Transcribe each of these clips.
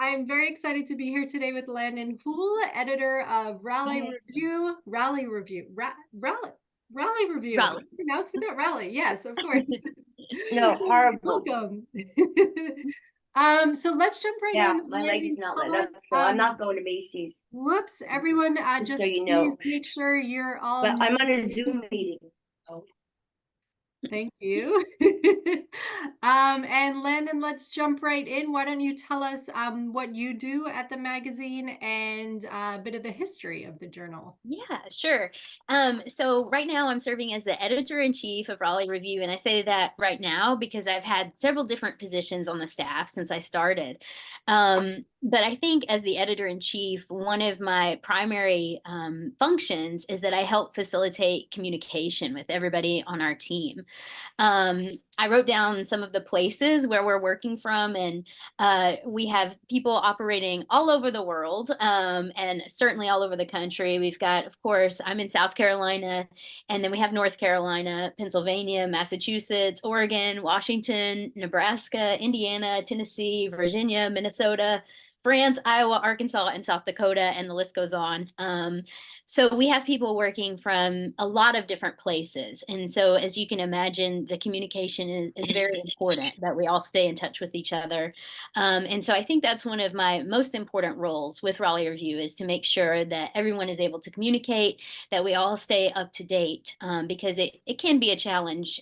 I'm very excited to be here today with Landon Houle, editor of Yay. Raleigh Review. Am I Raleigh. pronouncing that Raleigh? Yes, of course. No, horrible. Welcome. So let's jump right Yeah, in. my leg is Landon, not tell let up, us, so I'm not going to Macy's, whoops, everyone, just so just you please know. make sure you're all But I'm muted. on a Zoom meeting. Oh, Thank you. And Landon, let's jump right in. Why don't you tell us what you do at the magazine and a bit of the history of the journal? yeah, sure. So right now I'm serving as the editor-in-chief of Raleigh Review, and I say that right now because I've had several different positions on the staff since I started. But I think as the editor-in-chief, one of my primary functions is that I help facilitate communication with everybody on our team. I wrote down some of the places where we're working from, and we have people operating all over the world, and certainly all over the country. We've got, of course, I'm in South Carolina, and then we have North Carolina, Pennsylvania, Massachusetts, Oregon, Washington, Nebraska, Indiana, Tennessee, Virginia, Minnesota, France, Iowa, Arkansas, and South Dakota, and the list goes on. So we have people working from a lot of different places. And so, as you can imagine, the communication is very important that we all stay in touch with each other. And so I think that's one of my most important roles with Raleigh Review is to make sure that everyone is able to communicate, that we all stay up to date, because it can be a challenge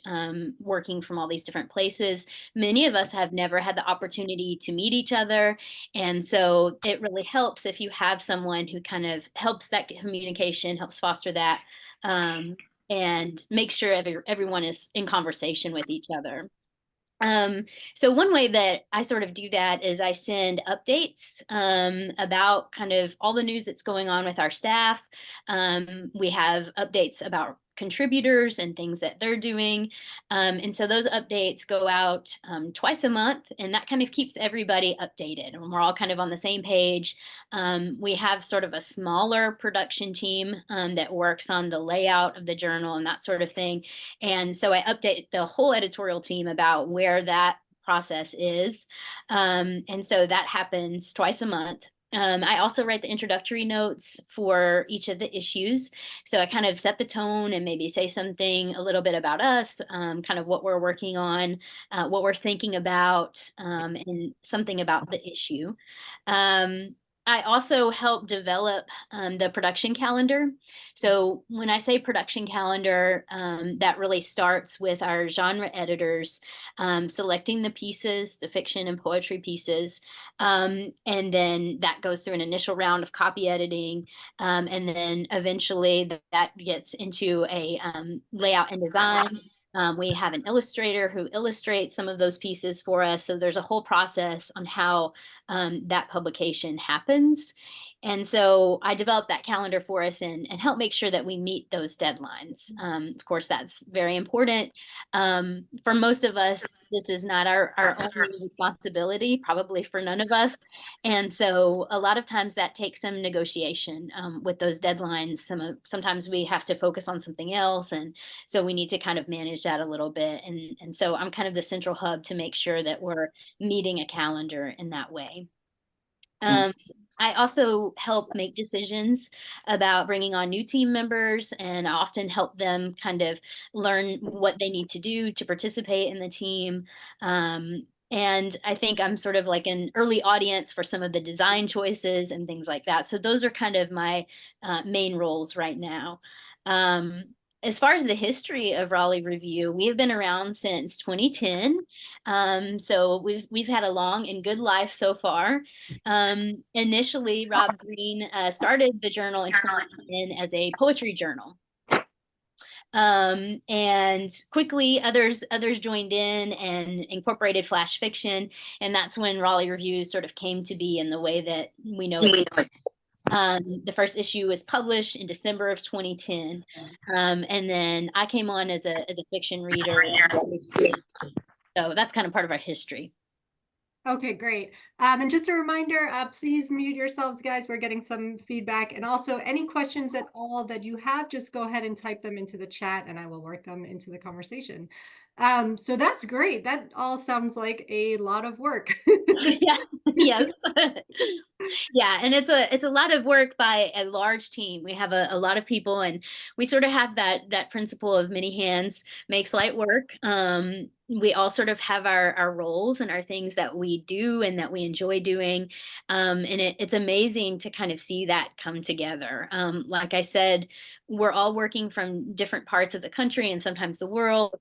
working from all these different places. Many of us have never had the opportunity to meet each other, and so it really helps if you have someone who kind of helps that communication, helps foster that, um, and make sure everyone is in conversation with each other. Um, so one way that I sort of do that is I send updates about kind of all the news that's going on with our staff. We have updates about contributors and things that they're doing. And so those updates go out twice a month, and that kind of keeps everybody updated. And we're all kind of on the same page. We have sort of a smaller production team that works on the layout of the journal and that sort of thing. And so I update the whole editorial team about where that process is. And so that happens twice a month. I also write the introductory notes for each of the issues. So I kind of set the tone and maybe say something a little bit about us, kind of what we're working on, what we're thinking about, and something about the issue. Um, I also help develop the production calendar. So when I say production calendar, that really starts with our genre editors selecting the pieces, the fiction and poetry pieces, and then that goes through an initial round of copy editing, and then eventually that gets into a layout and design. We have an illustrator who illustrates some of those pieces for us. So there's a whole process on how that publication happens. And so I developed that calendar for us and help make sure that we meet those deadlines. Of course, that's very important. For most of us, this is not our only responsibility, probably for none of us. And so a lot of times that takes some negotiation with those deadlines. Sometimes we have to focus on something else. And so we need to kind of manage that a little bit. And so I'm kind of the central hub to make sure that we're meeting a calendar in that way. Um, I also help make decisions about bringing on new team members, and I often help them kind of learn what they need to do to participate in the team. And I think I'm sort of like an early audience for some of the design choices and things like that. So those are kind of my main roles right now. Um, as far as the history of Raleigh Review, we have been around since 2010. So we've had a long and good life so far. Initially, Rob Green started the journal in 2010 as a poetry journal. And quickly others joined in and incorporated flash fiction, and that's when Raleigh Review sort of came to be in the way that we know it. The first issue was published in December of 2010, and then I came on as a fiction reader. So that's kind of part of our history. Okay, great. And just a reminder, please mute yourselves, guys. We're getting some feedback. And also, any questions at all that you have, just go ahead and type them into the chat and I will work them into the conversation. So that's great. That all sounds like a lot of work. Yeah, yes. Yeah, and it's a lot of work by a large team. We have a lot of people, and we sort of have that principle of many hands makes light work. We all sort of have our roles and our things that we do and that we enjoy doing. And it's amazing to kind of see that come together. Like I said, we're all working from different parts of the country and sometimes the world.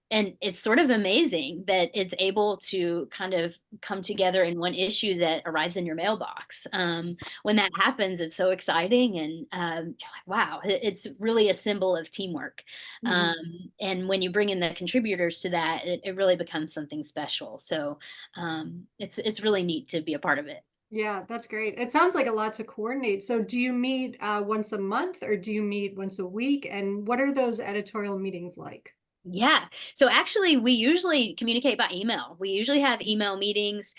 And it's sort of amazing that it's able to kind of come together in one issue that arrives in your mailbox. When that happens, it's so exciting, and you're like, wow, it's really a symbol of teamwork. Um, Mhm. and when you bring in the contributors to that, it really becomes something special. So it's really neat to be a part of it. Yeah, that's great. It sounds like a lot to coordinate. So do you meet once a month or do you meet once a week? And what are those editorial meetings like? Yeah. So actually, we usually communicate by email. We usually have email meetings.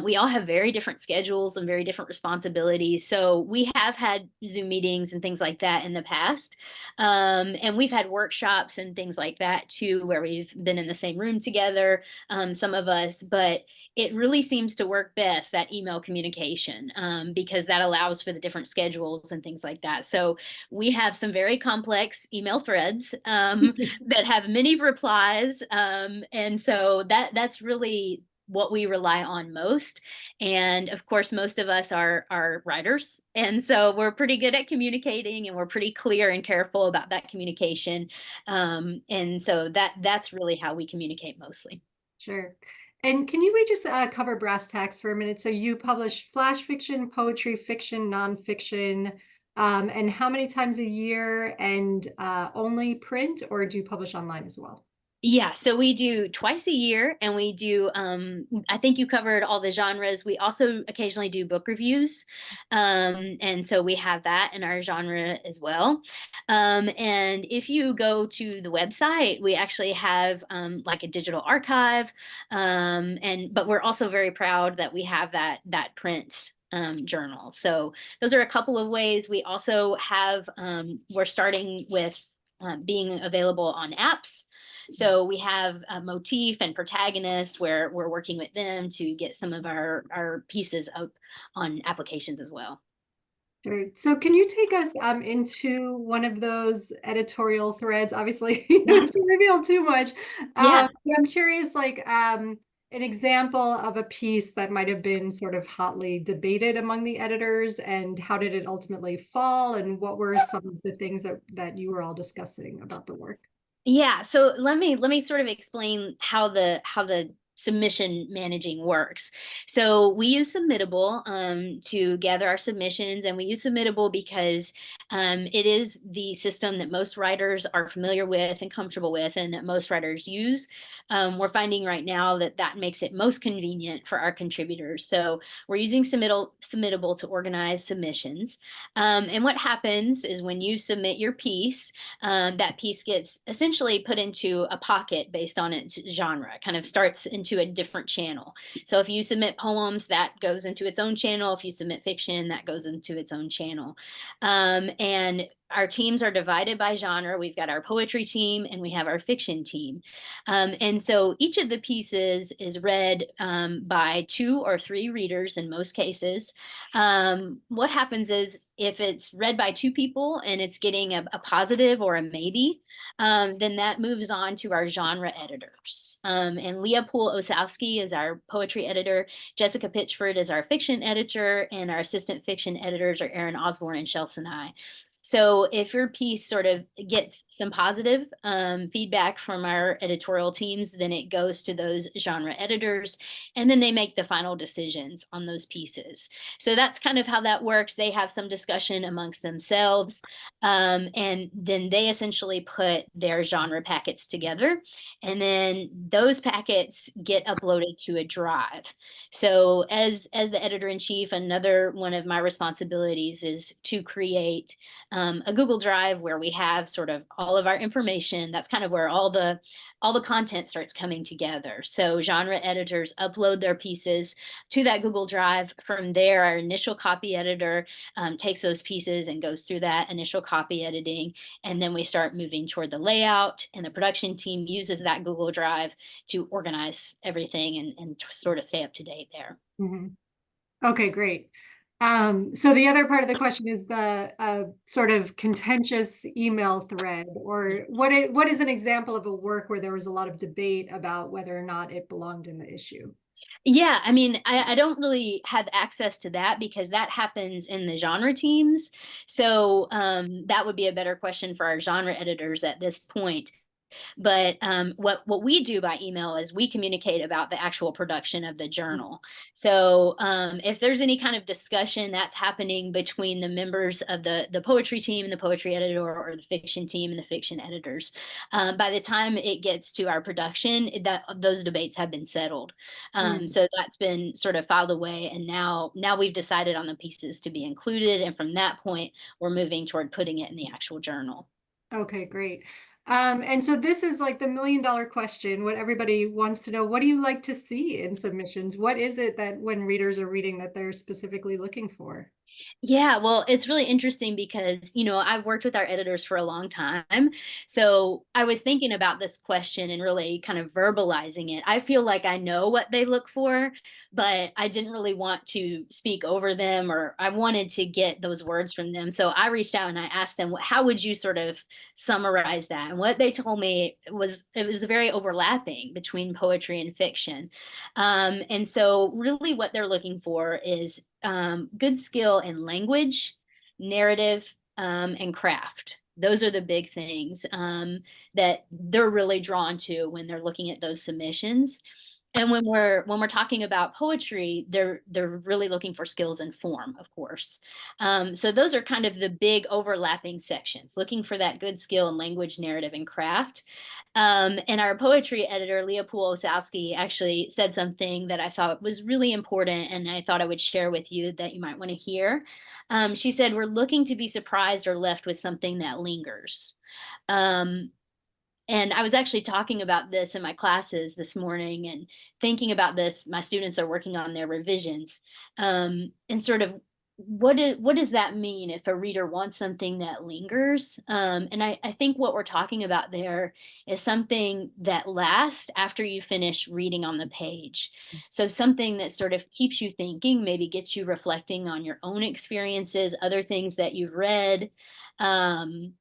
We all have very different schedules and very different responsibilities. So we have had Zoom meetings and things like that in the past. And we've had workshops and things like that too, where we've been in the same room together, some of us. But it really seems to work best, that email communication, because that allows for the different schedules and things like that. So we have some very complex email threads. That have many replies. And so that's really what we rely on most. And of course, most of us are writers. And so we're pretty good at communicating, and we're pretty clear and careful about that communication. And so that's really how we communicate mostly. Sure. And can we just cover brass tacks for a minute? So you publish flash fiction, poetry, fiction, nonfiction, and how many times a year and only print, or do you publish online as well? Yeah, so we do twice a year, and we do I think you covered all the genres. We also occasionally do book reviews. And so we have that in our genre as well. And if you go to the website, we actually have like a digital archive. And but we're also very proud that we have that print journal. So those are a couple of ways. We also have we're starting with being available on apps. So we have a motif and protagonist where we're working with them to get some of our pieces up on applications as well. Sure. So can you take us into one of those editorial threads? Obviously, you don't have to reveal too much. Yeah. But I'm curious, like an example of a piece that might have been sort of hotly debated among the editors, and how did it ultimately fall, and what were some of the things that you were all discussing about the work? Yeah, so let me sort of explain how the submission managing works. So we use Submittable to gather our submissions, and we use Submittable because it is the system that most writers are familiar with and comfortable with, and that most writers use. We're finding right now that that makes it most convenient for our contributors. So we're using Submittable to organize submissions. And what happens is when you submit your piece, that piece gets essentially put into a pocket based on its genre. It kind of starts into a different channel. So if you submit poems, that goes into its own channel. If you submit fiction, that goes into its own channel. And our teams are divided by genre. We've got our poetry team and we have our fiction team. And so each of the pieces is read by two or three readers in most cases. What happens is if it's read by two people and it's getting a positive or a maybe, then that moves on to our genre editors. And Leah Poole Osowski is our poetry editor. Jessica Pitchford is our fiction editor, and our assistant fiction editors are Erin Osborne and Chelsea Nye. So if your piece sort of gets some positive feedback from our editorial teams, then it goes to those genre editors, and then they make the final decisions on those pieces. So that's kind of how that works. They have some discussion amongst themselves, and then they essentially put their genre packets together, and then those packets get uploaded to a drive. So as the editor in chief, another one of my responsibilities is to create a Google Drive where we have sort of all of our information. That's kind of where all the content starts coming together. So genre editors upload their pieces to that Google Drive. From there, our initial copy editor takes those pieces and goes through that initial copy editing. And then we start moving toward the layout, and the production team uses that Google Drive to organize everything and sort of stay up to date there. Mhm. Okay, great. So the other part of the question is the sort of contentious email thread, or what is an example of a work where there was a lot of debate about whether or not it belonged in the issue? Yeah, I mean, I don't really have access to that because that happens in the genre teams. So that would be a better question for our genre editors at this point. But what we do by email is we communicate about the actual production of the journal. So if there's any kind of discussion that's happening between the members of the poetry team and the poetry editor, or the fiction team and the fiction editors, by the time it gets to our production, that those debates have been settled. Mm. So that's been sort of filed away, and now we've decided on the pieces to be included, and from that point, we're moving toward putting it in the actual journal. Okay, great. And so this is like the million-dollar question, what everybody wants to know. What do you like to see in submissions? What is it that when readers are reading that they're specifically looking for? Yeah, well, it's really interesting because, I've worked with our editors for a long time. So I was thinking about this question and really kind of verbalizing it. I feel like I know what they look for, but I didn't really want to speak over them, or I wanted to get those words from them. So I reached out and I asked them, how would you sort of summarize that? And what they told me was it was very overlapping between poetry and fiction. And so, really, what they're looking for is good skill in language, narrative, and craft. Those are the big things that they're really drawn to when they're looking at those submissions. And when we're talking about poetry, they're really looking for skills in form, of course. So those are kind of the big overlapping sections, looking for that good skill in language, narrative, and craft. And our poetry editor, Leah Osowski, actually said something that I thought was really important, and I thought I would share with you that you might want to hear. She said, "We're looking to be surprised or left with something that lingers." Um, and I was actually talking about this in my classes this morning and thinking about this. My students are working on their revisions, and sort of what does that mean if a reader wants something that lingers? And I think what we're talking about there is something that lasts after you finish reading on the page. So something that sort of keeps you thinking, maybe gets you reflecting on your own experiences, other things that you've read. Um,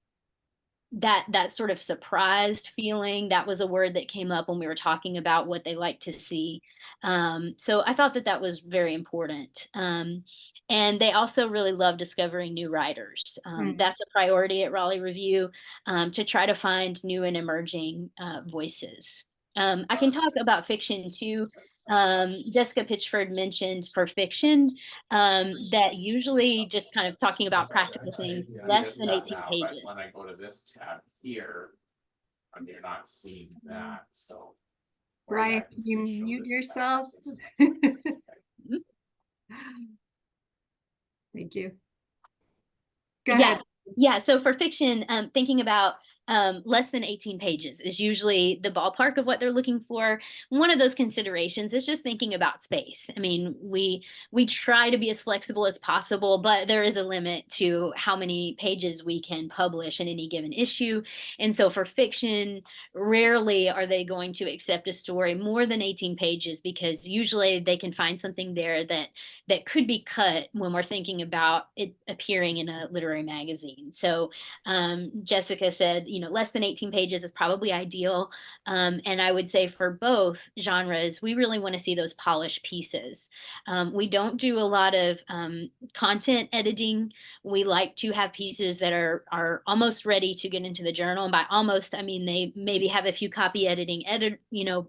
that sort of surprised feeling, that was a word that came up when we were talking about what they like to see. So I thought that that was very important. And they also really love discovering new writers. Mm. That's a priority at Raleigh Review, to try to find new and emerging voices. I can talk about fiction too. Jessica Pitchford mentioned for fiction that usually just kind of talking about practical things, Yeah, less just than that 18 now, but pages. when I go to this tab here, you're not seeing that, so. Or yeah, Brian, I can can you say show mute this yourself? text. Mhm. Thank you. Go Yeah. ahead. Yeah. So for fiction, thinking about less than 18 pages is usually the ballpark of what they're looking for. One of those considerations is just thinking about space. I mean, we try to be as flexible as possible, but there is a limit to how many pages we can publish in any given issue. And so for fiction, rarely are they going to accept a story more than 18 pages, because usually they can find something there that could be cut when we're thinking about it appearing in a literary magazine. So Jessica said, less than 18 pages is probably ideal. And I would say for both genres, we really want to see those polished pieces. We don't do a lot of content editing. We like to have pieces that are almost ready to get into the journal. And by almost, I mean they maybe have a few copy editing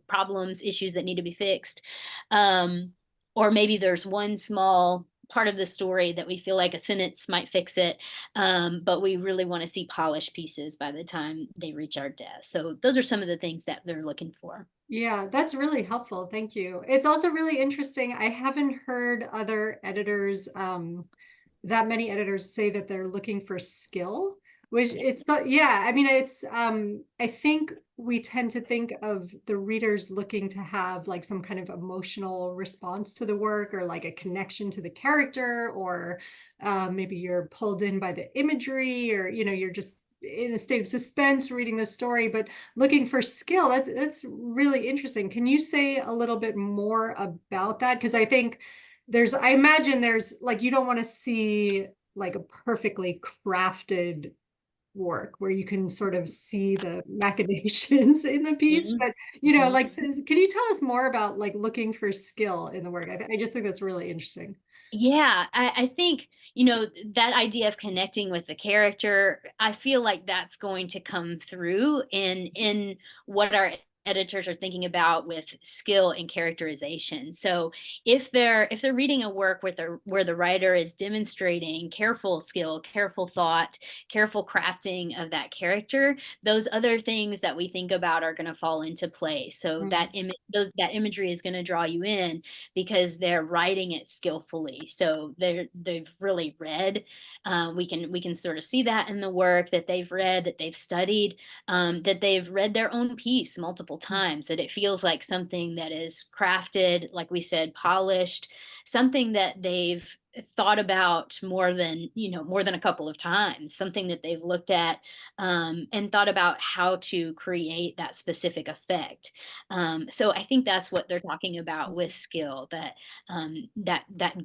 problems, issues that need to be fixed. Or maybe there's one small part of the story that we feel like a sentence might fix it, but we really want to see polished pieces by the time they reach our desk. So those are some of the things that they're looking for. Yeah, that's really helpful. Thank you. It's also really interesting. I haven't heard other editors that many editors say that they're looking for skill, which it's so, yeah, I mean, it's I think we tend to think of the readers looking to have like some kind of emotional response to the work, or like a connection to the character, or maybe you're pulled in by the imagery, or you're just in a state of suspense reading the story. But looking for skill, that's really interesting. Can you say a little bit more about that? Because I think I imagine there's like, you don't want to see like a perfectly crafted work where you can sort of see the machinations in the piece, Mhm. but Mhm. like, can you tell us more about like looking for skill in the work? I just think that's really interesting. Yeah, I think, that idea of connecting with the character, I feel like that's going to come through in what our editors are thinking about with skill and characterization. So if they're reading a work where the writer is demonstrating careful skill, careful thought, careful crafting of that character, those other things that we think about are going to fall into place. So Mm, that imagery is going to draw you in because they're writing it skillfully. So they've really read. We can sort of see that in the work that they've read, that they've studied, that they've read their own piece multiple times. That it feels like something that is crafted, like we said, polished, something that they've thought about more than a couple of times, something that they've looked at and thought about how to create that specific effect. So I think that's what they're talking about with skill, that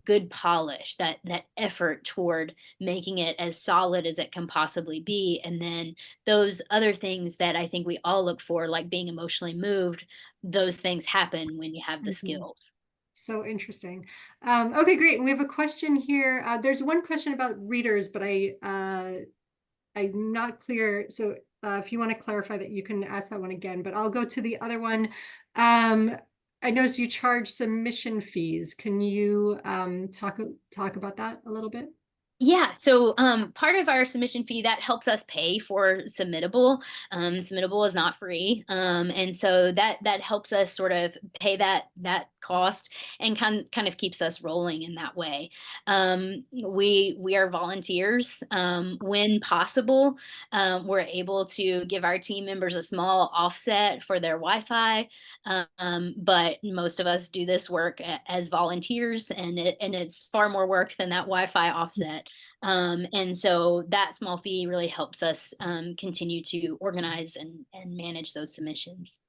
good polish, that effort toward making it as solid as it can possibly be. And then those other things that I think we all look for, like being emotionally moved, those things happen when you have the mhm. skills. So interesting. Okay, great. And we have a question here. There's one question about readers, but I'm not clear. So if you want to clarify that, you can ask that one again, but I'll go to the other one. I noticed you charge submission fees. Can you talk about that a little bit? Yeah, so part of our submission fee that helps us pay for Submittable. Submittable is not free, and so that helps us sort of pay that cost and kind of keeps us rolling in that way. We are volunteers when possible. We're able to give our team members a small offset for their Wi-Fi, but most of us do this work as volunteers, and it's far more work than that Wi-Fi offset. And so that small fee really helps us continue to organize and manage those submissions.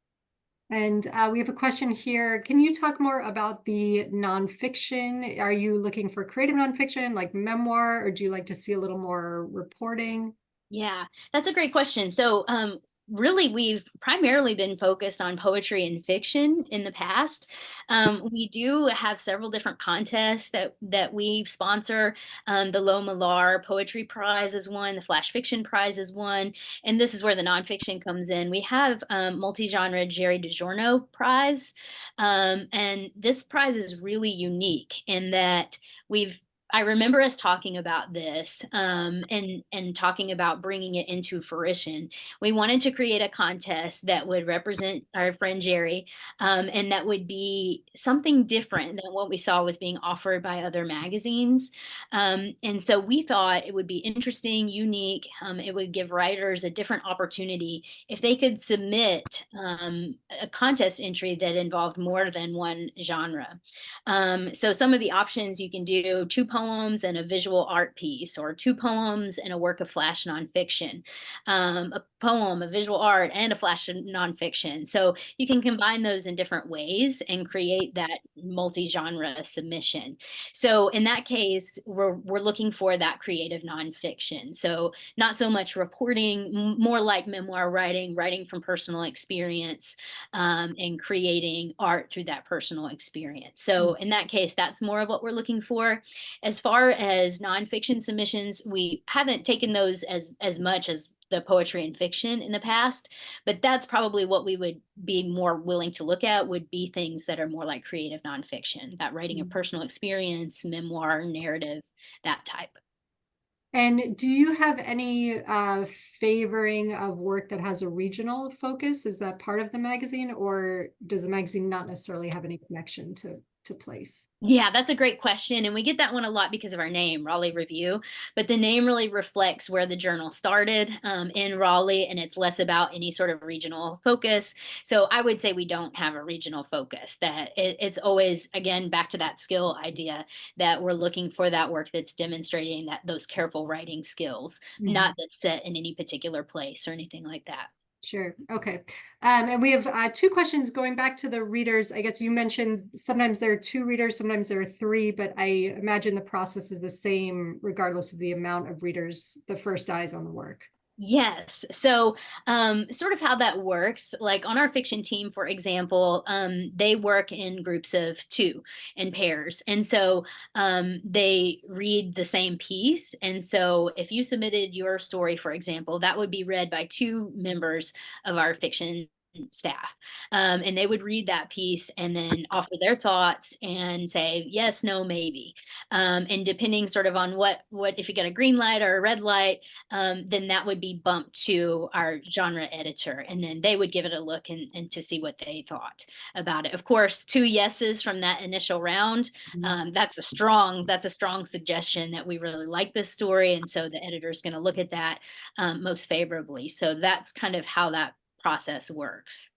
And we have a question here. Can you talk more about the nonfiction? Are you looking for creative nonfiction, like memoir, or do you like to see a little more reporting? Yeah, that's a great question. So, really, we've primarily been focused on poetry and fiction in the past. We do have several different contests that we sponsor. The Loma Lar Poetry Prize is one. The Flash Fiction Prize is one, and this is where the nonfiction comes in. We have multi-genre Jerry DiGiorno Prize, and this prize is really unique in that we've I remember us talking about this and talking about bringing it into fruition. We wanted to create a contest that would represent our friend Jerry, and that would be something different than what we saw was being offered by other magazines. And so we thought it would be interesting, unique. It would give writers a different opportunity if they could submit a contest entry that involved more than one genre. So some of the options you can do: two poems and a visual art piece, or two poems and a work of flash nonfiction, a poem, a visual art, and a flash nonfiction. So you can combine those in different ways and create that multi-genre submission. So in that case, we're looking for that creative nonfiction. So not so much reporting, more like memoir writing, writing from personal experience, and creating art through that personal experience. So in that case, that's more of what we're looking for. As far as nonfiction submissions, we haven't taken those as much as the poetry and fiction in the past, but that's probably what we would be more willing to look at, would be things that are more like creative nonfiction, that writing a Mm. personal experience, memoir, narrative, that type. And do you have any favoring of work that has a regional focus? Is that part of the magazine, or does the magazine not necessarily have any connection to to place? Yeah, that's a great question. And we get that one a lot because of our name, Raleigh Review. But the name really reflects where the journal started in Raleigh, and it's less about any sort of regional focus. So I would say we don't have a regional focus, that it's always, again, back to that skill idea, that we're looking for that work that's demonstrating that those careful writing skills, not that's set in any particular place or anything like that. Sure. Okay. And we have two questions going back to the readers. I guess you mentioned sometimes there are two readers, sometimes there are three, but I imagine the process is the same regardless of the amount of readers, the first eyes on the work. Yes. So, sort of how that works, like on our fiction team, for example, they work in groups of two in pairs. And so they read the same piece. And so if you submitted your story, for example, that would be read by two members of our fiction staff, and they would read that piece and then offer their thoughts and say yes, no, maybe, and depending sort of on what if you get a green light or a red light, then that would be bumped to our genre editor, and then they would give it a look and to see what they thought about it. Of course, two yeses from that initial round, that's a strong suggestion that we really like this story, and so the editor is going to look at that most favorably. So that's kind of how that process works.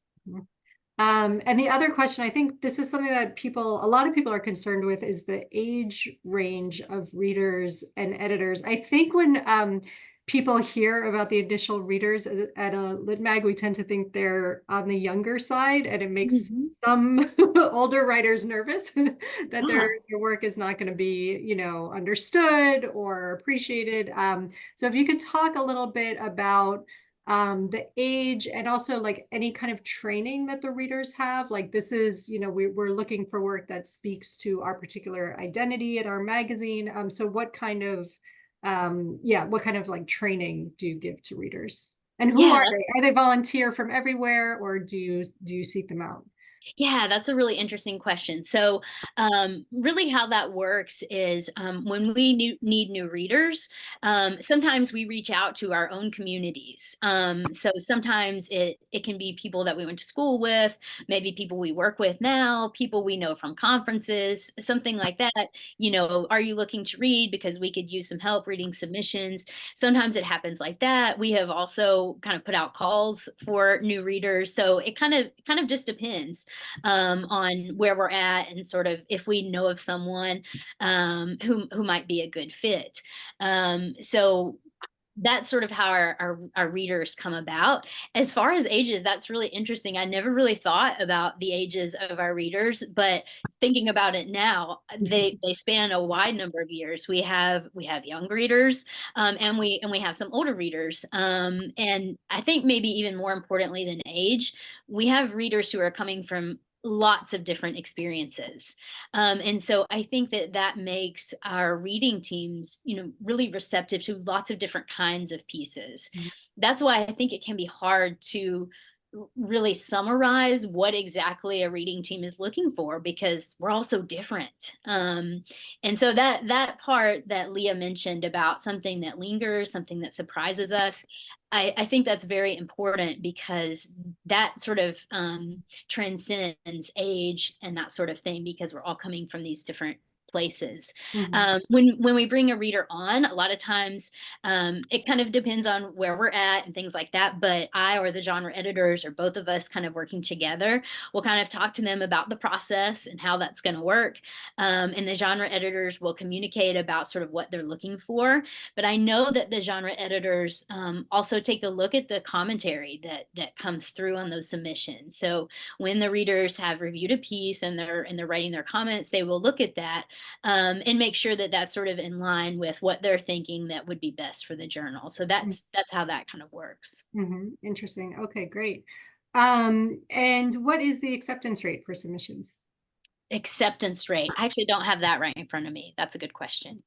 And the other question, I think this is something that a lot of people are concerned with, is the age range of readers and editors. I think when people hear about the initial readers at a lit mag, we tend to think they're on the younger side, and it makes some older writers nervous that their work is not going to be, understood or appreciated. So if you could talk a little bit about the age, and also like any kind of training that the readers have. Like this is, we're looking for work that speaks to our particular identity in our magazine. So what kind of like training do you give to readers? And who are they? Are they volunteer from everywhere, or do you seek them out? Yeah, that's a really interesting question. So, really, how that works is when we need new readers, sometimes we reach out to our own communities. So sometimes it can be people that we went to school with, maybe people we work with now, people we know from conferences, something like that. Are you looking to read? Because we could use some help reading submissions. Sometimes it happens like that. We have also kind of put out calls for new readers. So it kind of just depends on where we're at, and sort of if we know of someone who might be a good fit. So that's sort of how our readers come about. As far as ages, that's really interesting. I never really thought about the ages of our readers, but thinking about it now, they span a wide number of years. We have young readers, and we have some older readers. And I think maybe even more importantly than age, we have readers who are coming from lots of different experiences. And so I think that makes our reading teams, really receptive to lots of different kinds of pieces. That's why I think it can be hard to really summarize what exactly a reading team is looking for, because we're all so different. And so that part that Leah mentioned about something that lingers, something that surprises us, I think that's very important, because that sort of transcends age and that sort of thing, because we're all coming from these different places. When we bring a reader on, a lot of times it kind of depends on where we're at and things like that, but I or the genre editors, or both of us kind of working together, will kind of talk to them about the process and how that's going to work, and the genre editors will communicate about sort of what they're looking for. But I know that the genre editors also take a look at the commentary that comes through on those submissions. So when the readers have reviewed a piece and they're writing their comments, they will look at that and make sure that that's sort of in line with what they're thinking that would be best for the journal. So that's how that kind of works. Interesting. Okay, great. And what is the acceptance rate for submissions? Acceptance rate. I actually don't have that right in front of me. That's a good question.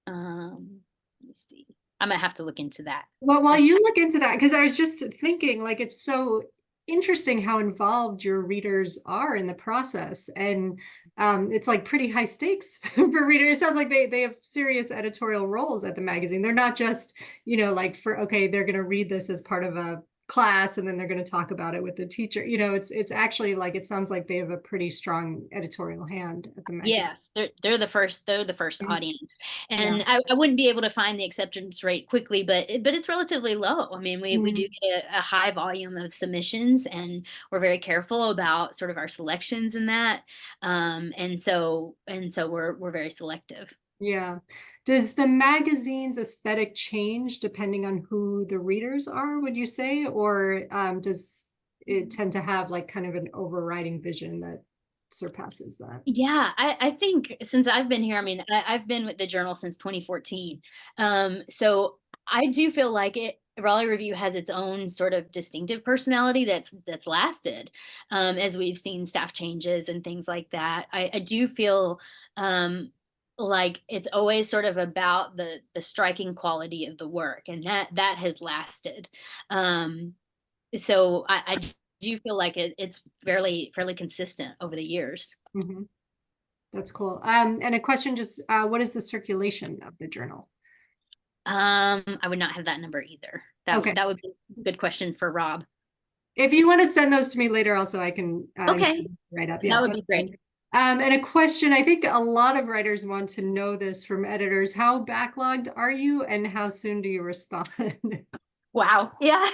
Let me see. I'm gonna have to look into that. Well, while you look into that, because I was just thinking, like, it's so interesting how involved your readers are in the process, and it's like pretty high stakes for readers. It sounds like they have serious editorial roles at the magazine. They're not just, like, they're going to read this as part of a class and then they're going to talk about it with the teacher. You know, it's actually like, it sounds like they have a pretty strong editorial hand at the magazine. Yes, they're the first Mhm. audience. Yeah. And I wouldn't be able to find the acceptance rate quickly, but it's relatively low. I mean, we do get a high volume of submissions, and we're very careful about sort of our selections in that. And so we're very selective. Yeah. Does the magazine's aesthetic change depending on who the readers are, would you say? Or does it tend to have like kind of an overriding vision that surpasses that? Yeah, I think since I've been here, I mean, I've been with the journal since 2014. So I do feel like Raleigh Review has its own sort of distinctive personality that's lasted as we've seen staff changes and things like that. I do feel like it's always sort of about the striking quality of the work, and that has lasted. So I do feel like it's fairly consistent over the years. Mhm. That's cool. And a question, just what is the circulation of the journal? I would not have that number either. Okay. That would be a good question for Rob. If you want to send those to me later, also I can Okay, write up. that Yeah, would that's be great. fine. And a question, I think a lot of writers want to know this from editors. How backlogged are you and how soon do you respond? Wow. Yeah.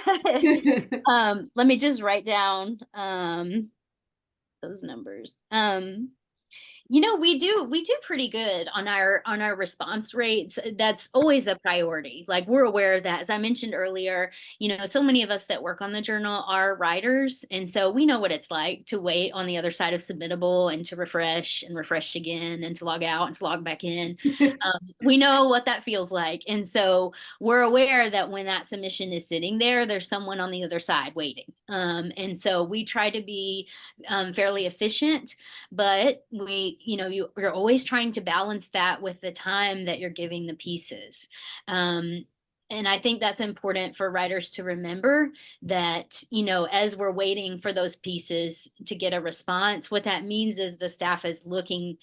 Let me just write down those numbers. We do pretty good on our response rates. That's always a priority. Like, we're aware of that. As I mentioned earlier, so many of us that work on the journal are writers, and so we know what it's like to wait on the other side of submittable and to refresh and refresh again and to log out and to log back in. We know what that feels like, and so we're aware that when that submission is sitting there, there's someone on the other side waiting. And so we try to be fairly efficient, but you're always trying to balance that with the time that you're giving the pieces. And I think that's important for writers to remember, that as we're waiting for those pieces to get a response, what that means is the staff is looking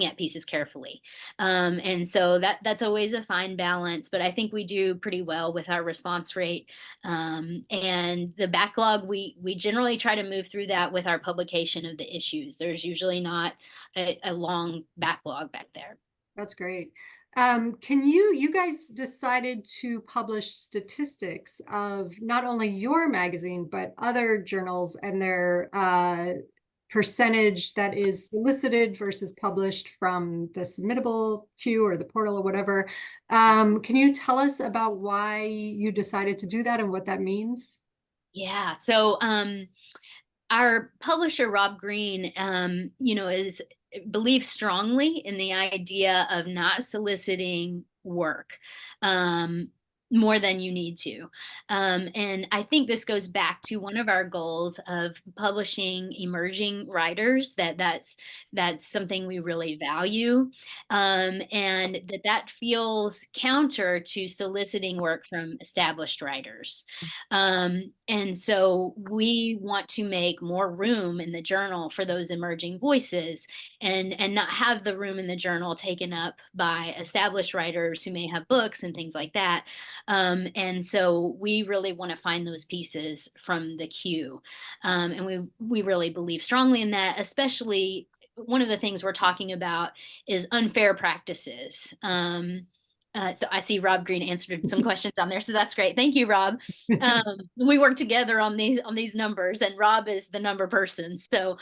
at pieces carefully. And so that's always a fine balance, but I think we do pretty well with our response rate. And the backlog, we generally try to move through that with our publication of the issues. There's usually not a long backlog back there. That's great. You guys decided to publish statistics of not only your magazine, but other journals and their percentage that is solicited versus published from the submittable queue or the portal or whatever. Can you tell us about why you decided to do that and what that means? Yeah. So our publisher, Rob Green, believes strongly in the idea of not soliciting work more than you need to. And I think this goes back to one of our goals of publishing emerging writers, that's something we really value. And that feels counter to soliciting work from established writers. And so we want to make more room in the journal for those emerging voices, and not have the room in the journal taken up by established writers who may have books and things like that. And so we really want to find those pieces from the queue. And we really believe strongly in that, especially one of the things we're talking about is unfair practices. So I see Rob Green answered some questions on there, so that's great. Thank you, Rob. We work together on these numbers, and Rob is the number person. So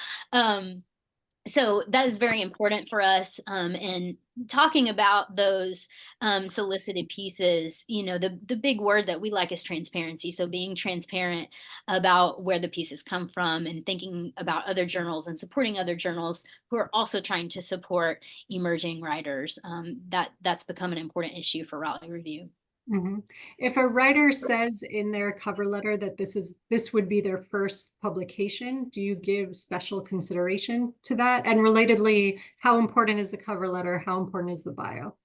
that is very important for us. And talking about those solicited pieces, the big word that we like is transparency. So being transparent about where the pieces come from, and thinking about other journals and supporting other journals who are also trying to support emerging writers. That's become an important issue for Raleigh Review. Mm-hmm. If a writer says in their cover letter that this would be their first publication, do you give special consideration to that? And relatedly, how important is the cover letter? How important is the bio?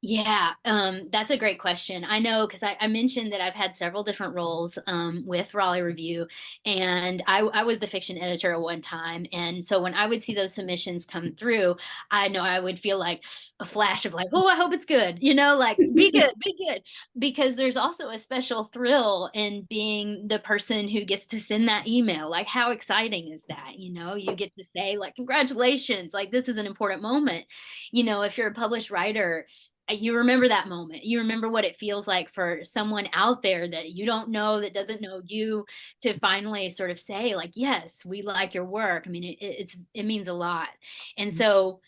Yeah, that's a great question. I know because I mentioned that I've had several different roles with Raleigh Review, and I was the fiction editor at one time. And so when I would see those submissions come through, I know I would feel like a flash of like, oh, I hope it's good, like be good. Because there's also a special thrill in being the person who gets to send that email. Like, how exciting is that? You get to say, like, congratulations, like, this is an important moment. If you're a published writer, you remember that moment. You remember what it feels like for someone out there that you don't know, that doesn't know you, to finally sort of say, like, yes, we like your work. I mean, it means a lot. And so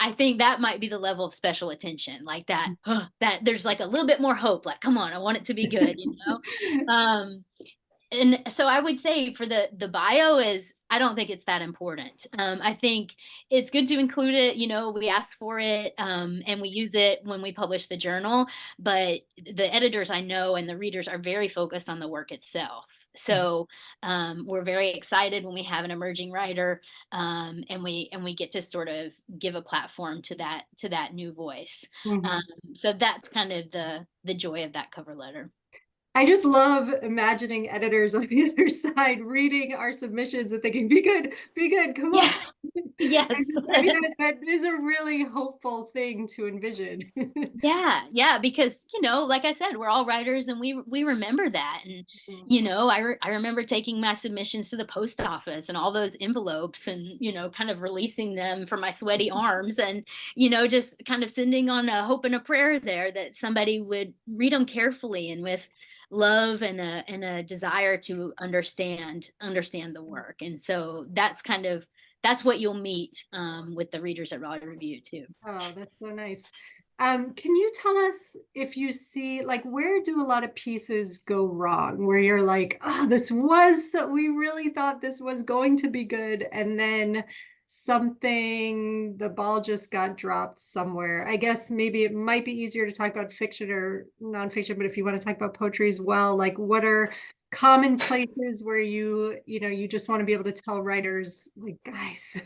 I think that might be the level of special attention, like that, that there's like a little bit more hope, like, come on, I want it to be good. And so I would say for the bio is, I don't think it's that important. I think it's good to include it. We ask for it, and we use it when we publish the journal. But the editors I know and the readers are very focused on the work itself. So we're very excited when we have an emerging writer, and we get to sort of give a platform to that new voice. Um, Mhm. so that's kind of the joy of that cover letter. I just love imagining editors on the other side reading our submissions and thinking, be good, come on. Yeah. Yes. I mean, that is a really hopeful thing to envision. Yeah, yeah, because like I said, we're all writers, and we remember that. And Mhm. I remember taking my submissions to the post office and all those envelopes, and kind of releasing them from my sweaty arms, and just kind of sending on a hope and a prayer there that somebody would read them carefully and with love and a desire to understand the work. And so that's what you'll meet with the readers at Raleigh Review too. Oh, that's so nice. Can you tell us if you see, like, where do a lot of pieces go wrong? Where you're like, oh, we really thought this was going to be good, and then the ball just got dropped somewhere. I guess maybe it might be easier to talk about fiction or nonfiction, but if you want to talk about poetry as well, like, what are common places where you just want to be able to tell writers, like, guys,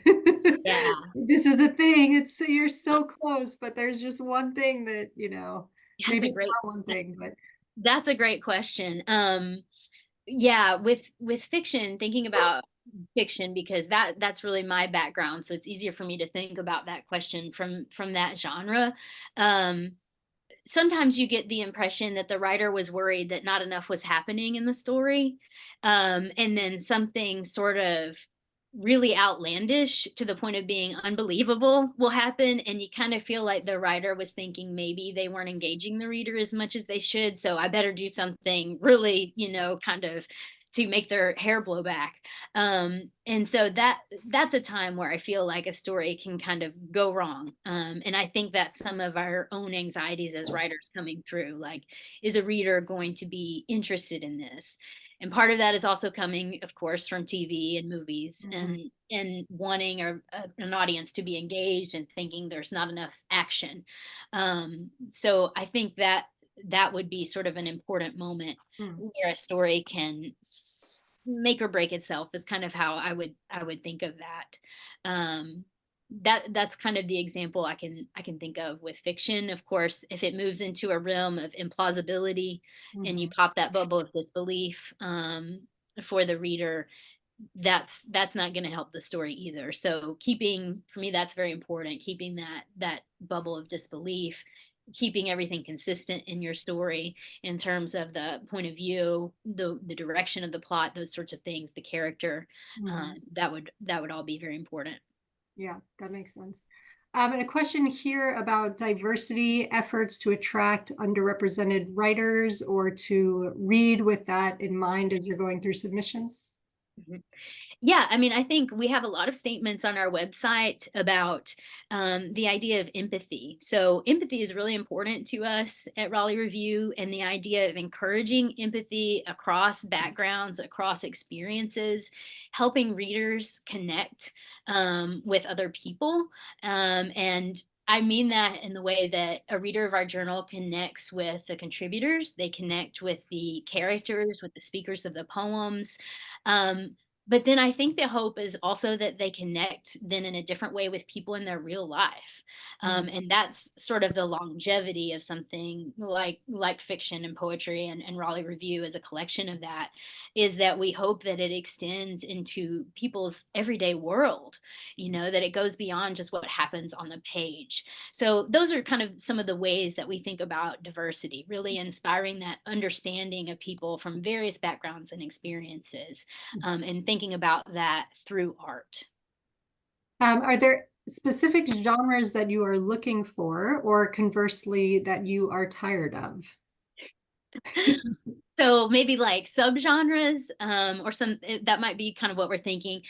Yeah. this is a thing. You're so close, but there's just one thing that, That's maybe a it's great not one thing, but that's a great question. Yeah, with fiction, thinking about fiction, because that's really my background, so it's easier for me to think about that question from that genre. Um, Sometimes you get the impression that the writer was worried that not enough was happening in the story. And then something sort of really outlandish to the point of being unbelievable will happen. And you kind of feel like the writer was thinking maybe they weren't engaging the reader as much as they should. So I better do something really, kind of to make their hair blow back. And so that's a time where I feel like a story can kind of go wrong. And I think that's some of our own anxieties as writers coming through. Like, is a reader going to be interested in this? And part of that is also coming, of course, from TV and movies, mhm, and wanting an audience to be engaged and thinking there's not enough action. So I think that would be sort of an important moment mm, where a story can make or break itself, is kind of how I would think of that. That's kind of the example I can think of with fiction. Of course, if it moves into a realm of implausibility and you mhm, pop that bubble of disbelief for the reader, that's not going to help the story either. So keeping, for me, that's very important, keeping that bubble of disbelief, keeping everything consistent in your story in terms of the point of view, the direction of the plot, those sorts of things, the character. mhm. That would all be very important. Yeah, that makes sense. And a question here about diversity efforts to attract underrepresented writers or to read with that in mind as you're going through submissions. Mhm. Yeah, I mean, I think we have a lot of statements on our website about the idea of empathy. So, empathy is really important to us at Raleigh Review, and the idea of encouraging empathy across backgrounds, across experiences, helping readers connect with other people. And I mean that in the way that a reader of our journal connects with the contributors, they connect with the characters, with the speakers of the poems. Um, But then I think the hope is also that they connect then in a different way with people in their real life. And that's sort of the longevity of something like fiction and poetry, and Raleigh Review as a collection of that, is that we hope that it extends into people's everyday world, that it goes beyond just what happens on the page. So those are kind of some of the ways that we think about diversity, really inspiring that understanding of people from various backgrounds and experiences, and thinking about that through art. Are there specific genres that you are looking for, or conversely, that you are tired of? So maybe like subgenres, or that might be kind of what we're thinking.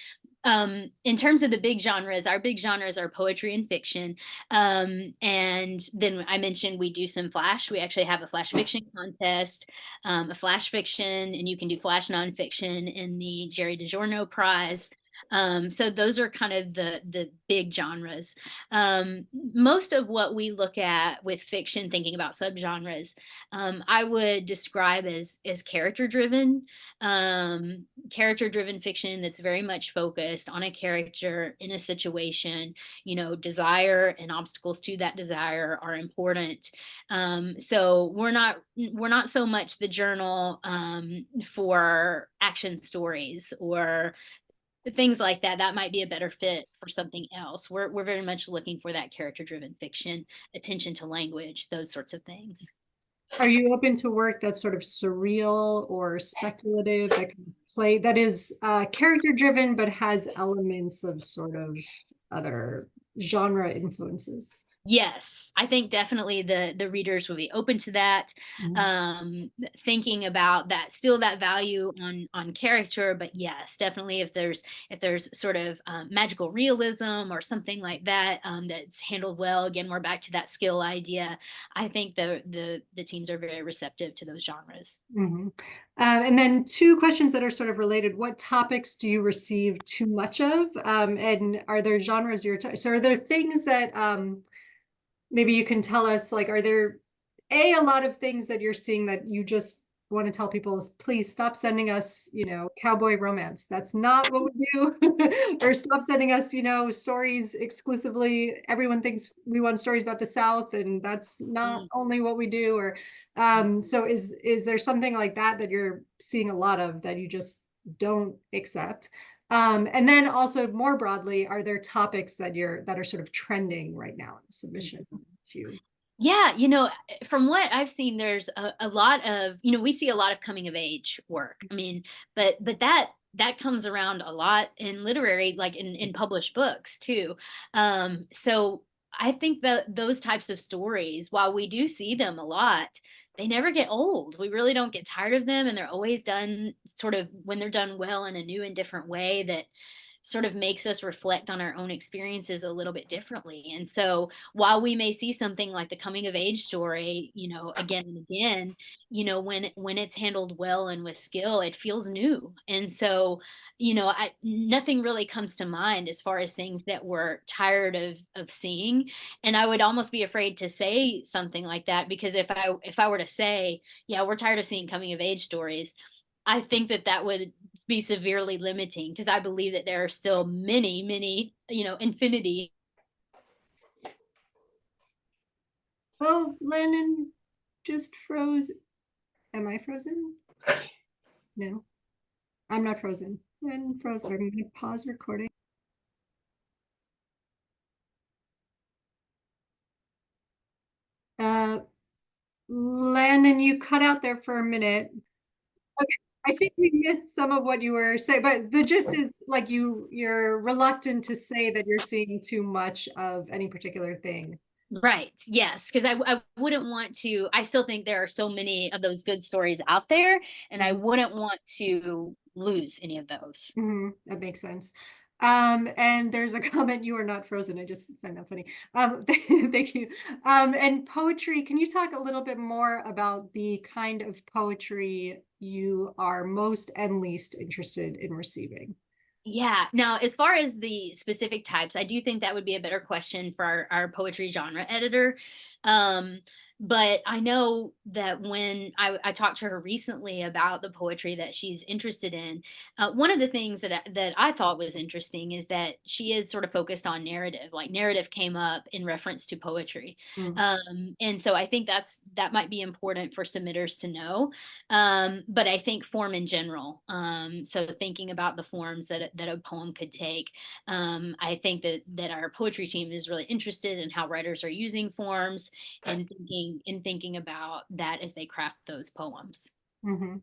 In terms of the big genres, our big genres are poetry and fiction. And then I mentioned we do some flash. We actually have a flash fiction contest, a flash fiction, and you can do flash nonfiction in the Jerry DiGiorno Prize. So those are kind of the big genres. Most of what we look at with fiction, thinking about subgenres, I would describe as character driven, fiction that's very much focused on a character in a situation. Desire and obstacles to that desire are important. So we're not so much the journal for action stories or things like that. That might be a better fit for something else. We're very much looking for that character driven fiction, attention to language, those sorts of things. Are you open to work that's sort of surreal or speculative, that can play, that is character driven but has elements of sort of other genre influences? Yes, I think definitely the readers will be open to that. Thinking about that, still that value on character, but yes, definitely if there's sort of magical realism or something like that, that's handled well. Again, we're back to that skill idea. I think the teams are very receptive to those genres. And then two questions that are sort of related. What topics do you receive too much of? And are there genres so are there things that maybe you can tell us, like, are there a lot of things that you're seeing that you just want to tell people is, please stop sending us, cowboy romance. That's not what we do. Or stop sending us, stories exclusively. Everyone thinks we want stories about the South, and that's not only what we do. Or so is there something like that you're seeing a lot of that you just don't accept? And then also more broadly, are there topics that are sort of trending right now in submission to you? Yeah, from what I've seen, there's a lot of, we see a lot of coming of age work. I mean, but that comes around a lot in literary, like in published books too. So I think that those types of stories, while we do see them a lot, they never get old. We really don't get tired of them, and they're always done sort of, when they're done well in a new and different way, that sort of makes us reflect on our own experiences a little bit differently. And so while we may see something like the coming of age story, again and again, when it's handled well and with skill, it feels new. And so, nothing really comes to mind as far as things that we're tired of seeing. And I would almost be afraid to say something like that, because if I were to say, yeah, we're tired of seeing coming of age stories, I think that would be severely limiting, because I believe that there are still many, many, infinity. Oh, Landon just froze. Am I frozen? No, I'm not frozen. Landon froze. I'm going to pause recording. Landon, you cut out there for a minute. Okay, I think we missed some of what you were saying, but the gist is, like, you're reluctant to say that you're seeing too much of any particular thing. Right. Yes. Because I wouldn't want to, I still think there are so many of those good stories out there, and I wouldn't want to lose any of those. That makes sense. And there's a comment, you are not frozen. I just find that funny. Thank you. And poetry, can you talk a little bit more about the kind of poetry you are most and least interested in receiving? Yeah. Now, as far as the specific types, I do think that would be a better question for our poetry genre editor. Um, But I know that when I talked to her recently about the poetry that she's interested in, one of the things that I thought was interesting is that she is sort of focused on narrative. Like narrative came up in reference to poetry, Mm. and so I think that might be important for submitters to know. But I think form in general. So thinking about the forms that a poem could take, I think that our poetry team is really interested in how writers are using forms Okay. and thinking about that as they craft those poems. Mhm.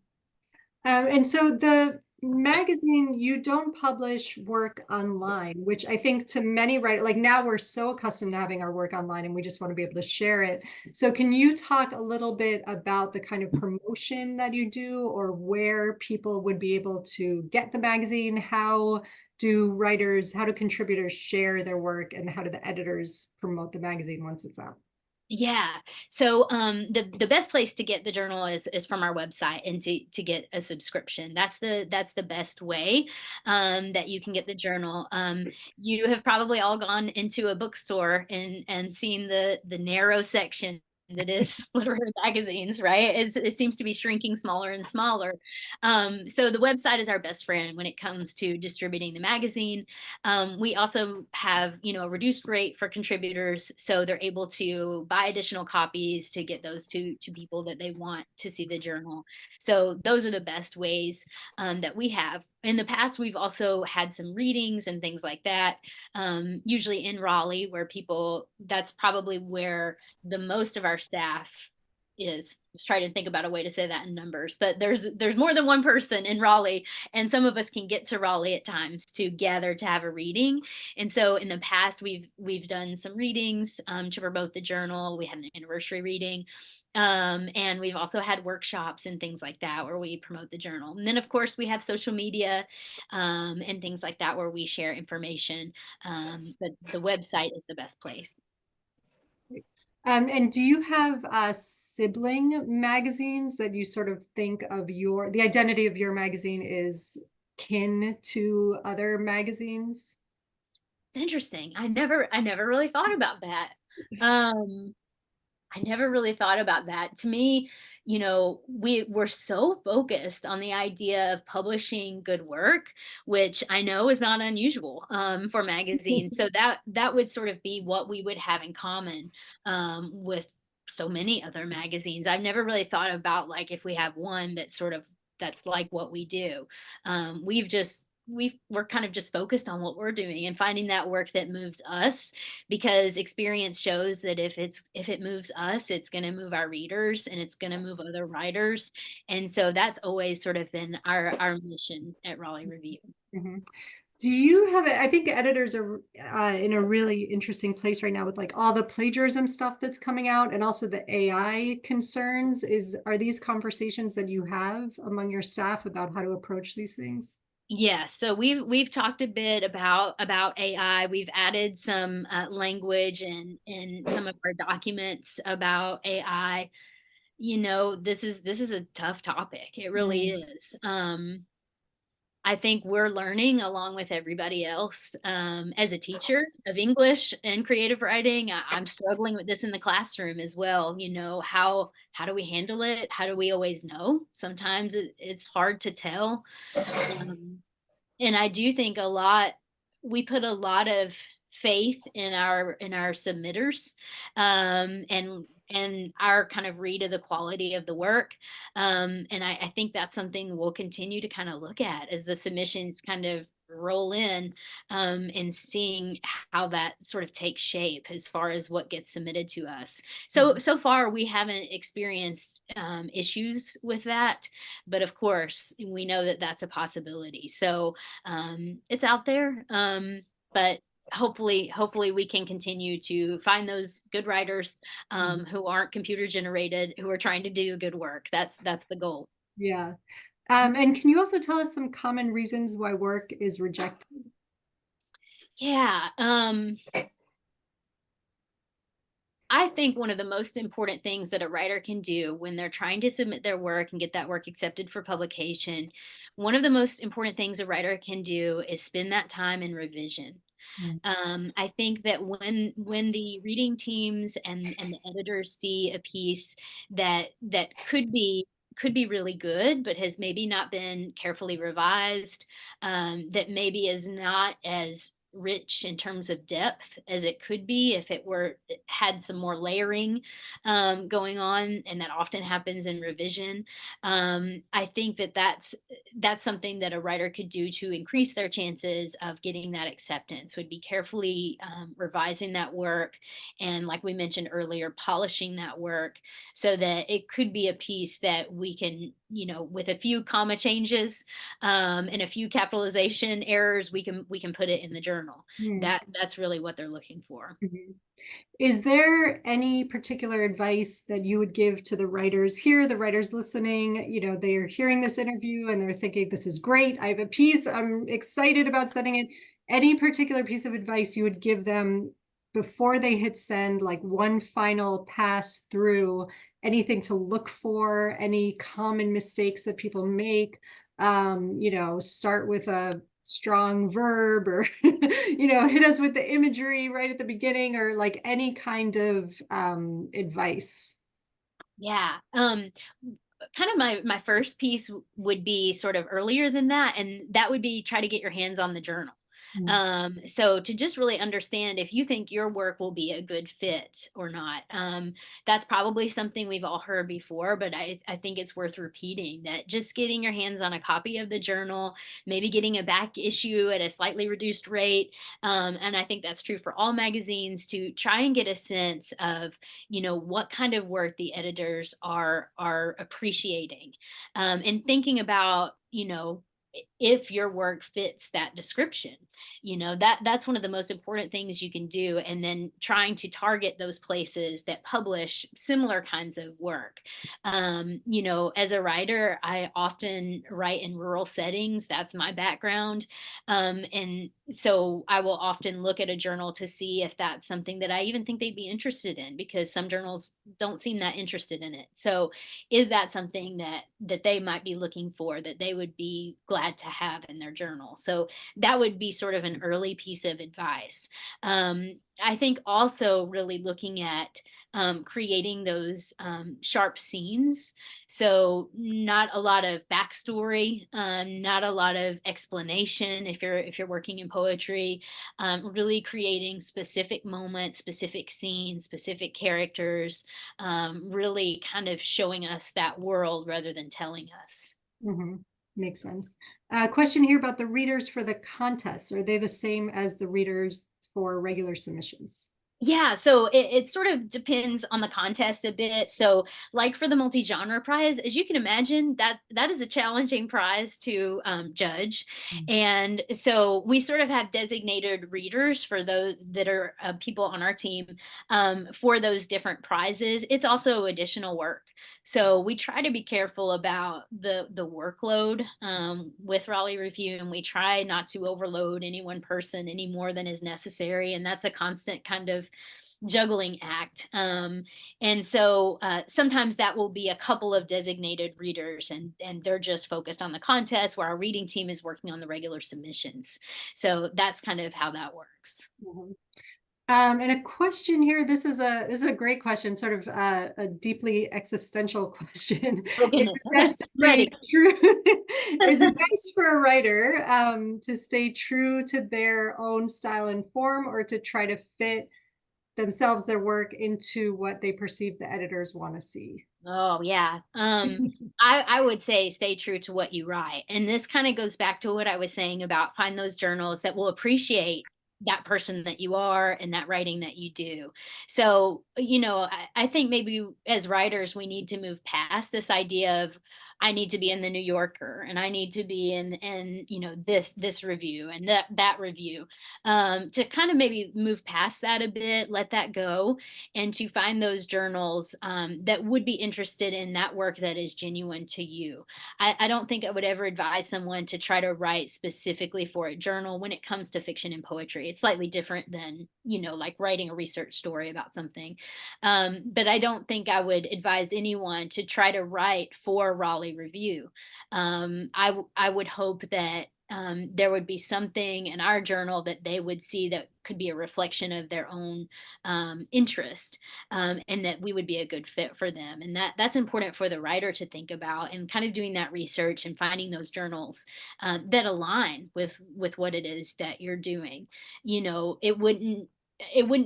And so the magazine, you don't publish work online, which I think to many writers, like now we're so accustomed to having our work online and we just want to be able to share it. So can you talk a little bit about the kind of promotion that you do or where people would be able to get the magazine? How do contributors share their work and how do the editors promote the magazine once it's out? Yeah. So the best place to get the journal is from our website and to get a subscription. That's the best way that you can get the journal. You have probably all gone into a bookstore and seen the narrow section that is literary magazines, right? It seems to be shrinking smaller and smaller. So the website is our best friend when it comes to distributing the magazine. We also have, a reduced rate for contributors, so they're able to buy additional copies to get those to people that they want to see the journal. So those are the best ways that we have. In the past, we've also had some readings and things like that, usually in Raleigh, where people, that's probably where the most of our staff is. I was trying to think about a way to say that in numbers, but there's more than one person in Raleigh, and some of us can get to Raleigh at times to gather to have a reading. And so in the past, we've done some readings to promote the journal. We had an anniversary reading. And we've also had workshops and things like that where we promote the journal. And then, of course, we have social media and things like that where we share information. But the website is the best place. And do you have sibling magazines that you sort of think of the identity of your magazine is kin to other magazines? It's interesting. I never really thought about that. Um, I never really thought about that. To me, we're so focused on the idea of publishing good work, which I know is not unusual for magazines. So that would sort of be what we would have in common with so many other magazines. I've never really thought about like if we have one that's like what we do. We're kind of just focused on what we're doing and finding that work that moves us, because experience shows that if it moves us, it's going to move our readers and it's going to move other writers. And so that's always sort of been our mission at Raleigh Review. Mhm. Do you have I think editors are in a really interesting place right now with like all the plagiarism stuff that's coming out and also the AI concerns. Are these conversations that you have among your staff about how to approach these things? Yes, so we've talked a bit about AI. We've added some language in some of our documents about AI. This is a tough topic. It really Mm. is. I think we're learning along with everybody else. As a teacher of English and creative writing, I'm struggling with this in the classroom as well. How do we handle it? How do we always know? Sometimes it's hard to tell. Um, and I do think we put a lot of faith in our submitters, and our kind of read of the quality of the work. And I think that's something we'll continue to kind of look at as the submissions kind of roll in, and seeing how that sort of takes shape as far as what gets submitted to us. So far we haven't experienced issues with that, but of course we know that that's a possibility. So it's out there, but hopefully we can continue to find those good writers Mhm. who aren't computer generated, who are trying to do good work. That's the goal. Yeah. And can you also tell us some common reasons why work is rejected? Yeah. I think one of the most important things that a writer can do when they're trying to submit their work and get that work accepted for publication, one of the most important things a writer can do is spend that time in revision. Mm. I think that when the reading teams and the editors see a piece that could be really good, but has maybe not been carefully revised, that maybe is not as rich in terms of depth as it could be if it had some more layering going on, and that often happens in revision. I think that that's something that a writer could do to increase their chances of getting that acceptance, would be carefully revising that work, and like we mentioned earlier, polishing that work so that it could be a piece that we can, with a few comma changes and a few capitalization errors, we can put it in the journal. Mm. That's really what they're looking for. Mhm. Is there any particular advice that you would give to the writers here, the writers listening? They're hearing this interview and they're thinking, this is great. I have a piece. I'm excited about sending it. Any particular piece of advice you would give them before they hit send, like one final pass through, anything to look for, any common mistakes that people make? Start with a strong verb, or hit us with the imagery right at the beginning, or like any kind of advice. Yeah. Kind of my first piece would be sort of earlier than that, and that would be try to get your hands on the journal. Mm. So to just really understand if you think your work will be a good fit or not. That's probably something we've all heard before, but I think it's worth repeating, that just getting your hands on a copy of the journal, maybe getting a back issue at a slightly reduced rate, and I think that's true for all magazines, to try and get a sense of what kind of work the editors are appreciating, and thinking about if your work fits that description. That's one of the most important things you can do, and then trying to target those places that publish similar kinds of work. As a writer, I often write in rural settings. That's my background. And so I will often look at a journal to see if that's something that I even think they'd be interested in, because some journals don't seem that interested in it. So is that something that they might be looking for, that they would be glad to have in their journal? So that would be sort of an early piece of advice. I think also really looking at creating those sharp scenes. So not a lot of backstory, not a lot of explanation if you're working in poetry. Really creating specific moments, specific scenes, specific characters, really kind of showing us that world rather than telling us. Mhm. Makes sense. Question here about the readers for the contest. Are they the same as the readers for regular submissions? Yeah, so it sort of depends on the contest a bit. So, like for the multi-genre prize, as you can imagine, that is a challenging prize to judge, Mm. and so we sort of have designated readers for those that are people on our team for those different prizes. It's also additional work, so we try to be careful about the workload with Raleigh Review, and we try not to overload any one person any more than is necessary, and that's a constant kind of juggling act. And so sometimes that will be a couple of designated readers, and they're just focused on the contest, where our reading team is working on the regular submissions. So that's kind of how that works. Mhm. And a question here. This is a great question, sort of a deeply existential question. Oh Is goodness. it Okay. best to stay Ready. true? Is it best for a writer to stay true to their own style and form, or to try to fit themselves, their work, into what they perceive the editors want to see? Oh yeah. I would say stay true to what you write. And this kind of goes back to what I was saying about find those journals that will appreciate that person that you are and that writing that you do. So, I think maybe as writers we need to move past this idea of I need to be in the New Yorker and I need to be in this review and that review, to kind of maybe move past that a bit, let that go, and to find those journals that would be interested in that work that is genuine to you. I don't think I would ever advise someone to try to write specifically for a journal when it comes to fiction and poetry. It's slightly different than, like writing a research story about something. But I don't think I would advise anyone to try to write for Raleigh Review. I would hope that there would be something in our journal that they would see that could be a reflection of their own interest, and that we would be a good fit for them. And that's important for the writer to think about, and kind of doing that research and finding those journals that align with what it is that you're doing. You know, it wouldn't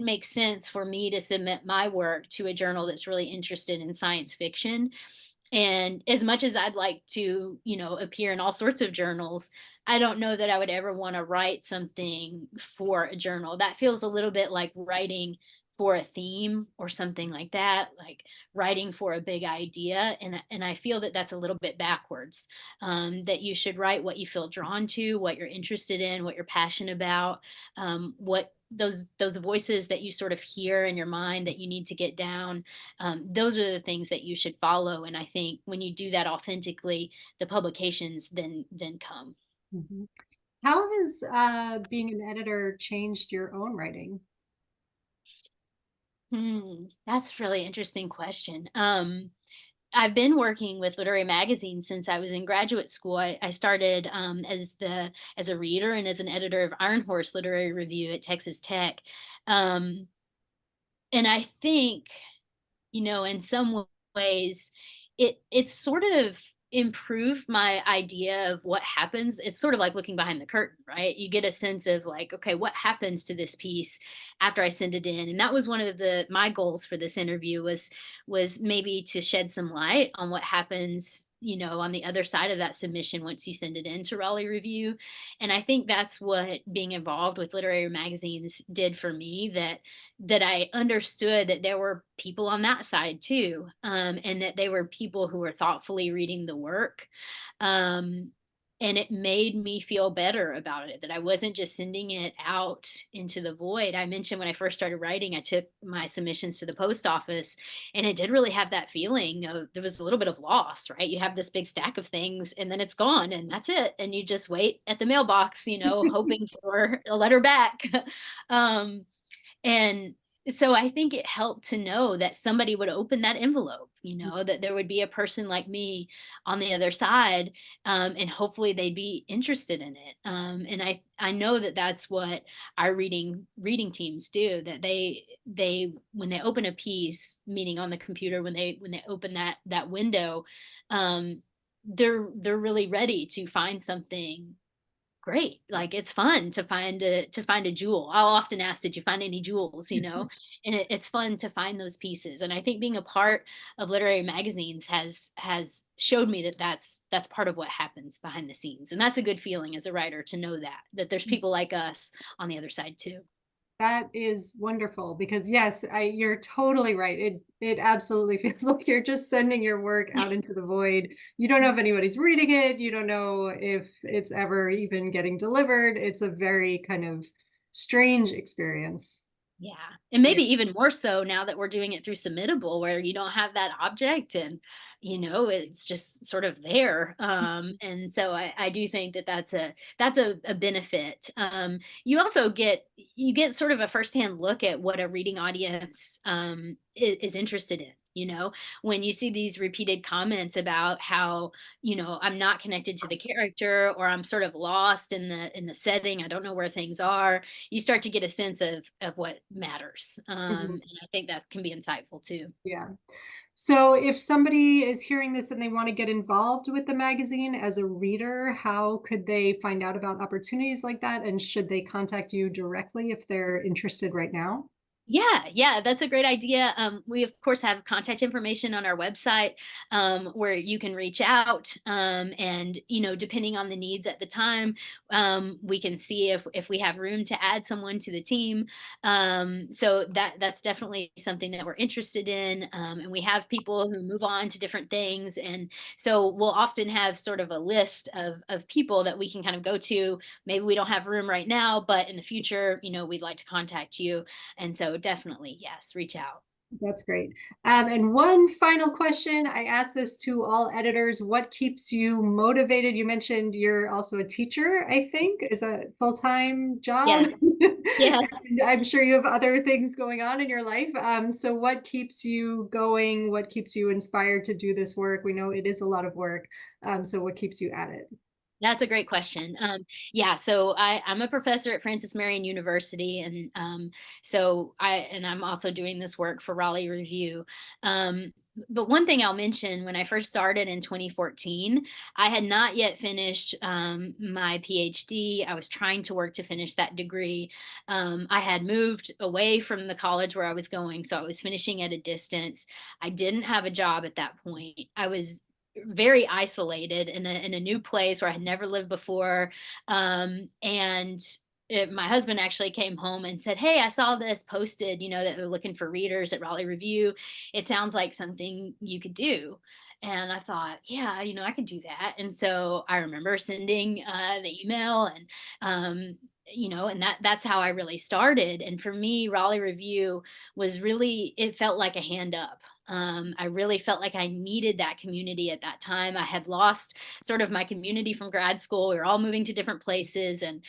make sense for me to submit my work to a journal that's really interested in science fiction. And as much as I'd like to, appear in all sorts of journals, I don't know that I would ever want to write something for a journal. That feels a little bit like writing for a theme or something like that, like writing for a big idea. And I feel that that's a little bit backwards. That you should write what you feel drawn to, what you're interested in, what you're passionate about, what those voices that you sort of hear in your mind that you need to get down. Those are the things that you should follow. And I think when you do that authentically, the publications then come. Mhm. How has being an editor changed your own writing? That's a really interesting question. I've been working with literary magazines since I was in graduate school. I started as a reader and as an editor of Iron Horse Literary Review at Texas Tech, um, and I think, in some ways, it's sort of improved my idea of what happens. It's sort of like looking behind the curtain, right? You get a sense of like, okay, what happens to this piece after I send it in? And that was one of my goals for this interview was maybe to shed some light on what happens, on the other side of that submission once you send it in to Raleigh Review. And I think that's what being involved with literary magazines did for me, that I understood that there were people on that side too, and that they were people who were thoughtfully reading the work. Um, and it made me feel better about it, that I wasn't just sending it out into the void. I mentioned when I first started writing, I took my submissions to the post office, and it did really have that feeling of there was a little bit of loss, right? You have this big stack of things and then it's gone and that's it. And you just wait at the mailbox, hoping for a letter back. um, and so I think it helped to know that somebody would open that envelope, that there would be a person like me on the other side, and hopefully they'd be interested in it. And I know that that's what our reading teams do. That they when they open a piece, meaning on the computer, when they open that window, um, they're really ready to find something great. Like it's fun to find a jewel. I'll often ask, did you find any jewels? And it's fun to find those pieces. And I think being a part of literary magazines has showed me that that's part of what happens behind the scenes. And that's a good feeling as a writer to know that there's people like us on the other side too. That is wonderful because yes, you're totally right. It absolutely feels like you're just sending your work out into the void. You don't know if anybody's reading it. You don't know if it's ever even getting delivered. It's a very kind of strange experience. Yeah. And Yeah. maybe even more so now that we're doing it through Submittable, where you don't have that object and, it's just sort of there. And so I do think that that's a benefit. You get sort of a firsthand look at what a reading audience is interested in. When you see these repeated comments about how, I'm not connected to the character, or I'm sort of lost in the setting, I don't know where things are, you start to get a sense of what matters. Mhm. And I think that can be insightful too. Yeah. So if somebody is hearing this and they want to get involved with the magazine as a reader, how could they find out about opportunities like that? And should they contact you directly if they're interested right now? Yeah, that's a great idea. We of course have contact information on our website, where you can reach out, and depending on the needs at the time, we can see if we have room to add someone to the team. So that's definitely something that we're interested in, and we have people who move on to different things, and so we'll often have sort of a list of people that we can kind of go to. Maybe we don't have room right now, but in the future, we'd like to contact you. And so definitely, yes, reach out. That's great. And one final question. I ask this to all editors. What keeps you motivated? You mentioned you're also a teacher, I think, is a full-time job. Yes. Yes. And I'm sure you have other things going on in your life. So what keeps you going? What keeps you inspired to do this work? We know it is a lot of work. So what keeps you at it? That's a great question. Yeah, so I'm a professor at Francis Marion University, and I'm also doing this work for Raleigh Review. But one thing I'll mention, when I first started in 2014, I had not yet finished my PhD. I was trying to work to finish that degree. I had moved away from the college where I was going, so I was finishing at a distance. I didn't have a job at that point. I was very isolated in a new place where I had never lived before. My husband actually came home and said, "Hey, I saw this posted, that they're looking for readers at Raleigh Review. It sounds like something you could do." And I thought, yeah, I could do that. And so I remember sending the email, and that's how I really started. And for me, Raleigh Review it felt like a hand up. I really felt like I needed that community at that time. I had lost sort of my community from grad school. We were all moving to different places, and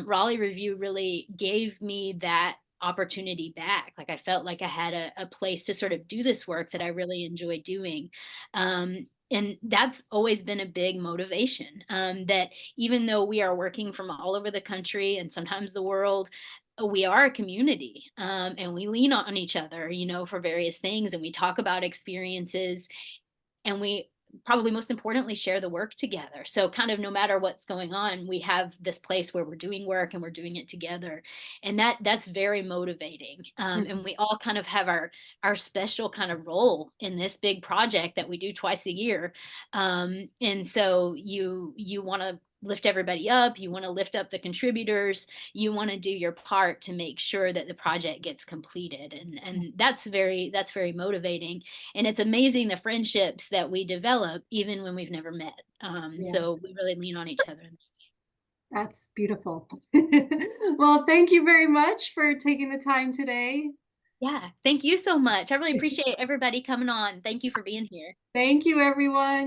Raleigh Review really gave me that opportunity back. Like, I felt like I had a place to sort of do this work that I really enjoy doing. And that's always been a big motivation, that even though we are working from all over the country and sometimes the world, we are a community, and we lean on each other, for various things, and we talk about experiences, and we probably most importantly share the work together. So kind of no matter what's going on, we have this place where we're doing work and we're doing it together, and that's very motivating. And we all kind of have our special kind of role in this big project that we do twice a year. And so you want to lift everybody up, you want to lift up the contributors, you want to do your part to make sure that the project gets completed, and that's very motivating. And it's amazing the friendships that we develop even when we've never met. Yeah, So we really lean on each other. that's beautiful. Well, thank you very much for taking the time today. Yeah, thank you so much. I really appreciate everybody coming on. Thank you for being here. Thank you, everyone.